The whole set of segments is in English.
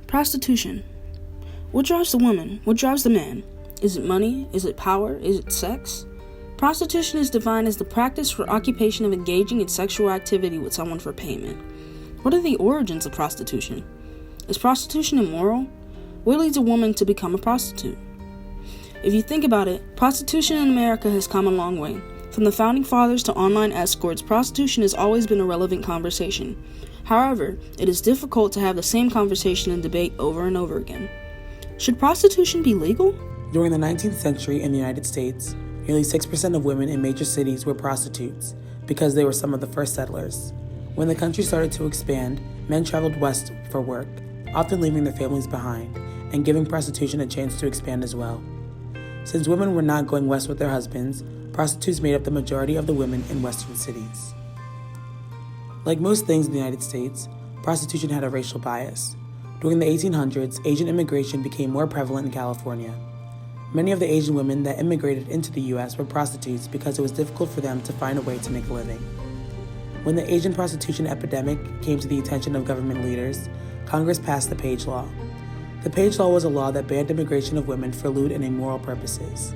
Prostitution. What drives the woman? What drives the man? Is it money? Is it power? Is it sex? Prostitution is defined as the practice or occupation of engaging in sexual activity with someone for payment. What are the origins of prostitution? Is prostitution immoral? What leads a woman to become a prostitute? If you think about it, prostitution in America has come a long way. From the founding fathers to online escorts, prostitution has always been a relevant conversation. However, it is difficult to have the same conversation and debate over and over again. Should prostitution be legal? During the 19th century in the United States, nearly 6% of women in major cities were prostitutes because they were some of the first settlers. When the country started to expand, men traveled west for work, often leaving their families behind, and giving prostitution a chance to expand as well. Since women were not going west with their husbands, prostitutes made up the majority of the women in western cities. Like most things in the United States, prostitution had a racial bias. During the 1800s, Asian immigration became more prevalent in California. Many of the Asian women that immigrated into the U.S. were prostitutes because it was difficult for them to find a way to make a living. When the Asian prostitution epidemic came to the attention of government leaders, Congress passed the Page Law. The Page Law was a law that banned immigration of women for lewd and immoral purposes.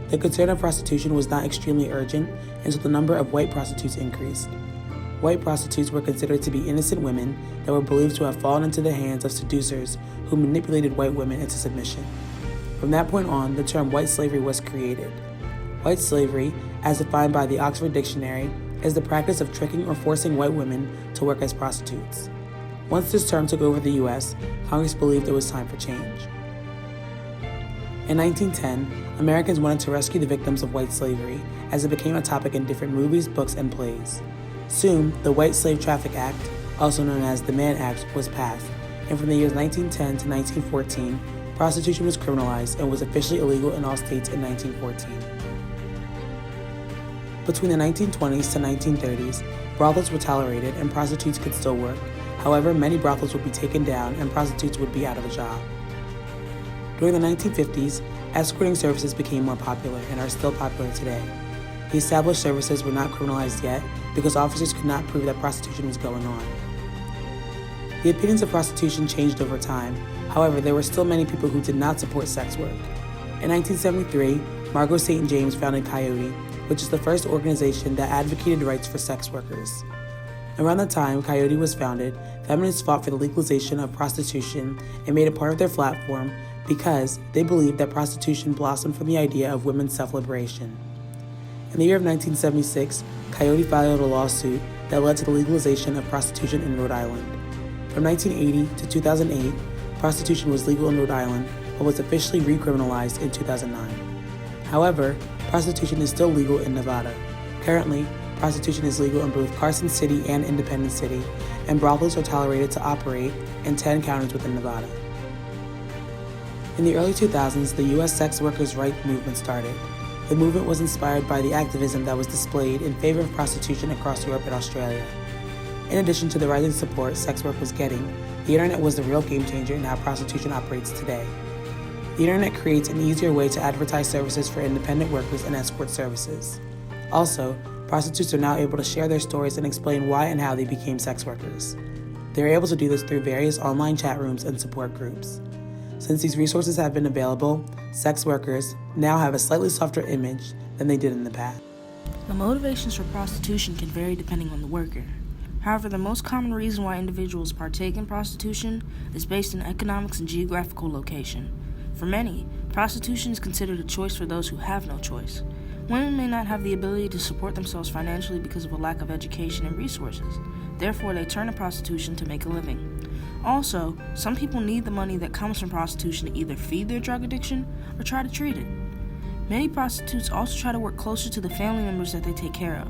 The concern of prostitution was not extremely urgent until the number of white prostitutes increased. White prostitutes were considered to be innocent women that were believed to have fallen into the hands of seducers who manipulated white women into submission. From that point on, the term white slavery was created. White slavery, as defined by the Oxford Dictionary, is the practice of tricking or forcing white women to work as prostitutes. Once this term took over the U.S., Congress believed it was time for change. In 1910, Americans wanted to rescue the victims of white slavery as it became a topic in different movies, books, and plays. Soon, the White Slave Traffic Act, also known as the Mann Act, was passed, and from the years 1910 to 1914, prostitution was criminalized and was officially illegal in all states in 1914. Between the 1920s to 1930s, brothels were tolerated and prostitutes could still work. However, many brothels would be taken down and prostitutes would be out of a job. During the 1950s, escorting services became more popular and are still popular today. The established services were not criminalized yet because officers could not prove that prostitution was going on. The opinions of prostitution changed over time. However, there were still many people who did not support sex work. In 1973, Margot St. James founded Coyote, which is the first organization that advocated rights for sex workers. Around the time Coyote was founded, feminists fought for the legalization of prostitution and made it part of their platform because they believed that prostitution blossomed from the idea of women's self-liberation. In the year of 1976, Coyote filed a lawsuit that led to the legalization of prostitution in Rhode Island. From 1980 to 2008, prostitution was legal in Rhode Island, but was officially recriminalized in 2009. However, prostitution is still legal in Nevada. Currently, prostitution is legal in both Carson City and Independence City, and brothels are tolerated to operate in 10 counties within Nevada. In the early 2000s, the U.S. sex workers' rights movement started. The movement was inspired by the activism that was displayed in favor of prostitution across Europe and Australia. In addition to the rising support sex work was getting, the internet was the real game changer in how prostitution operates today. The internet creates an easier way to advertise services for independent workers and escort services. Also, prostitutes are now able to share their stories and explain why and how they became sex workers. They are able to do this through various online chat rooms and support groups. Since these resources have been available, sex workers now have a slightly softer image than they did in the past. The motivations for prostitution can vary depending on the worker. However, the most common reason why individuals partake in prostitution is based on economics and geographical location. For many, prostitution is considered a choice for those who have no choice. Women may not have the ability to support themselves financially because of a lack of education and resources. Therefore, they turn to prostitution to make a living. Also, some people need the money that comes from prostitution to either feed their drug addiction or try to treat it. Many prostitutes also try to work closer to the family members that they take care of.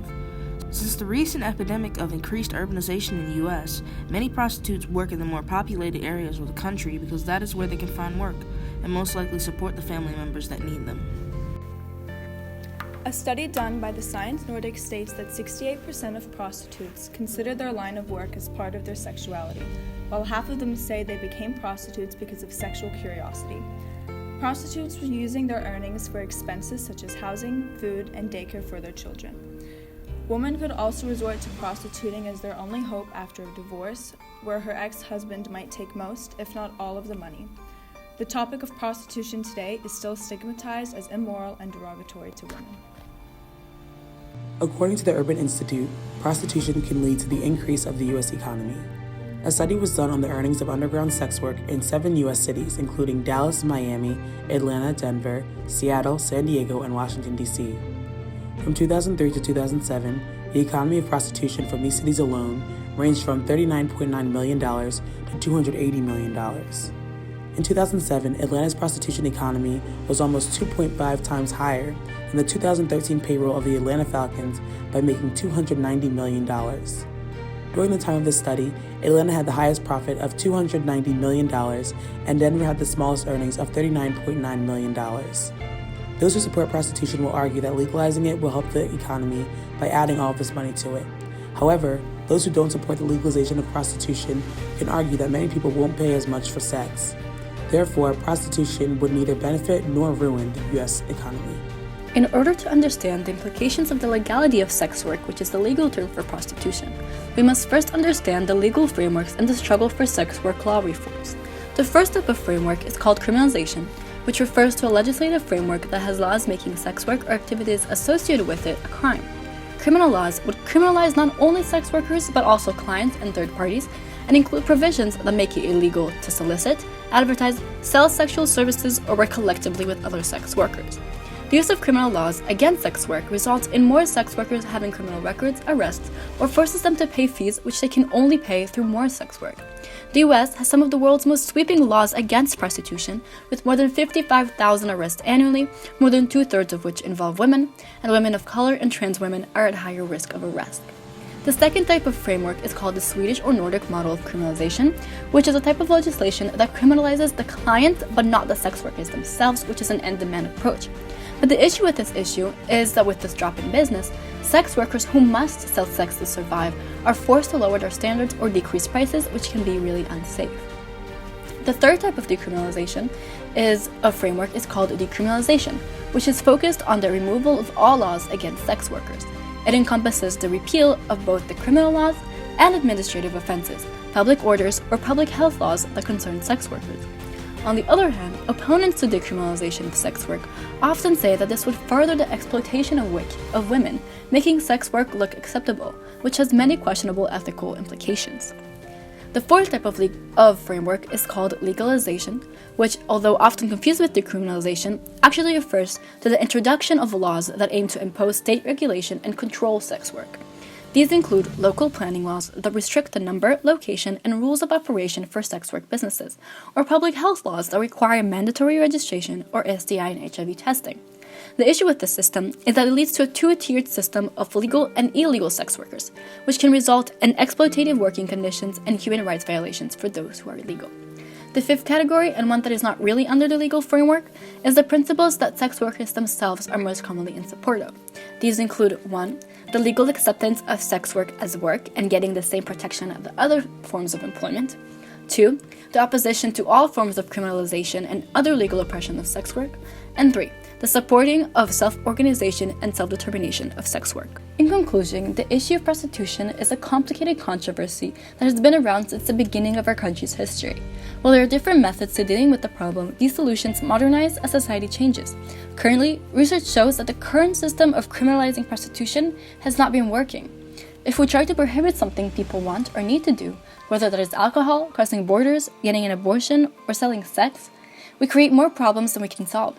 Since the recent epidemic of increased urbanization in the U.S., many prostitutes work in the more populated areas of the country because that is where they can find work and most likely support the family members that need them. A study done by the Science Nordic states that 68% of prostitutes consider their line of work as part of their sexuality, while half of them say they became prostitutes because of sexual curiosity. Prostitutes were using their earnings for expenses such as housing, food, and daycare for their children. Women could also resort to prostituting as their only hope after a divorce, where her ex-husband might take most, if not all, of the money. The topic of prostitution today is still stigmatized as immoral and derogatory to women. According to the Urban Institute, prostitution can lead to the increase of the U.S. economy. A study was done on the earnings of underground sex work in 7 U.S. cities, including Dallas, Miami, Atlanta, Denver, Seattle, San Diego, and Washington, D.C. From 2003 to 2007, the economy of prostitution from these cities alone ranged from $39.9 million to $280 million. In 2007, Atlanta's prostitution economy was almost 2.5 times higher than the 2013 payroll of the Atlanta Falcons by making $290 million. During the time of this study, Atlanta had the highest profit of $290 million, and Denver had the smallest earnings of $39.9 million. Those who support prostitution will argue that legalizing it will help the economy by adding all of this money to it. However, those who don't support the legalization of prostitution can argue that many people won't pay as much for sex. Therefore, prostitution would neither benefit nor ruin the U.S. economy. In order to understand the implications of the legality of sex work, which is the legal term for prostitution, we must first understand the legal frameworks and the struggle for sex work law reforms. The first type of framework is called criminalization, which refers to a legislative framework that has laws making sex work or activities associated with it a crime. Criminal laws would criminalize not only sex workers but also clients and third parties, and include provisions that make it illegal to solicit, advertise, sell sexual services, or work collectively with other sex workers. The use of criminal laws against sex work results in more sex workers having criminal records, arrests, or forces them to pay fees which they can only pay through more sex work. The US has some of the world's most sweeping laws against prostitution, with more than 55,000 arrests annually, more than 2/3 of which involve women, and women of color and trans women are at higher risk of arrest. The second type of framework is called the Swedish or Nordic model of criminalization, which is a type of legislation that criminalizes the client but not the sex workers themselves, which is an end-demand approach. But the issue with this issue is that with this drop in business, sex workers who must sell sex to survive are forced to lower their standards or decrease prices, which can be really unsafe. The third type of decriminalization framework is called decriminalization, which is focused on the removal of all laws against sex workers. It encompasses the repeal of both the criminal laws and administrative offenses, public orders, or public health laws that concern sex workers. On the other hand, opponents to decriminalization of sex work often say that this would further the exploitation of women, making sex work look acceptable, which has many questionable ethical implications. The fourth type of framework is called legalization, which, although often confused with decriminalization, actually refers to the introduction of laws that aim to impose state regulation and control sex work. These include local planning laws that restrict the number, location, and rules of operation for sex work businesses, or public health laws that require mandatory registration or STI and HIV testing. The issue with this system is that it leads to a two-tiered system of legal and illegal sex workers, which can result in exploitative working conditions and human rights violations for those who are illegal. The fifth category, and one that is not really under the legal framework, is the principles that sex workers themselves are most commonly in support of. These include 1. The legal acceptance of sex work as work and getting the same protection as the other forms of employment. 2. The opposition to all forms of criminalization and other legal oppression of sex work. And 3. The supporting of self-organization and self-determination of sex work. In conclusion, the issue of prostitution is a complicated controversy that has been around since the beginning of our country's history. While there are different methods to dealing with the problem, these solutions modernize as society changes. Currently, research shows that the current system of criminalizing prostitution has not been working. If we try to prohibit something people want or need to do, whether that is alcohol, crossing borders, getting an abortion, or selling sex, we create more problems than we can solve.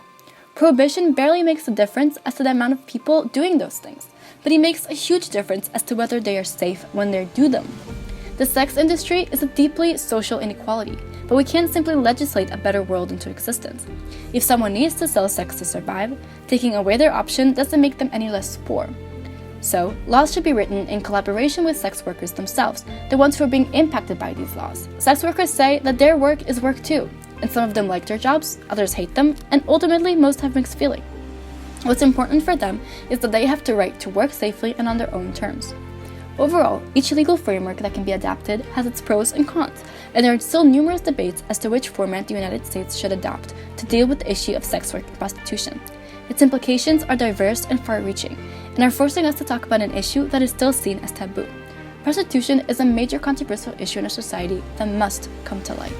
Prohibition barely makes a difference as to the amount of people doing those things, but it makes a huge difference as to whether they are safe when they do them. The sex industry is a deeply social inequality, but we can't simply legislate a better world into existence. If someone needs to sell sex to survive, taking away their option doesn't make them any less poor. So, laws should be written in collaboration with sex workers themselves, the ones who are being impacted by these laws. Sex workers say that their work is work too, and some of them like their jobs, others hate them, and ultimately most have mixed feelings. What's important for them is that they have the right to work safely and on their own terms. Overall, each legal framework that can be adapted has its pros and cons, and there are still numerous debates as to which format the United States should adopt to deal with the issue of sex work and prostitution. Its implications are diverse and far-reaching, and are forcing us to talk about an issue that is still seen as taboo. Prostitution is a major controversial issue in our society that must come to light.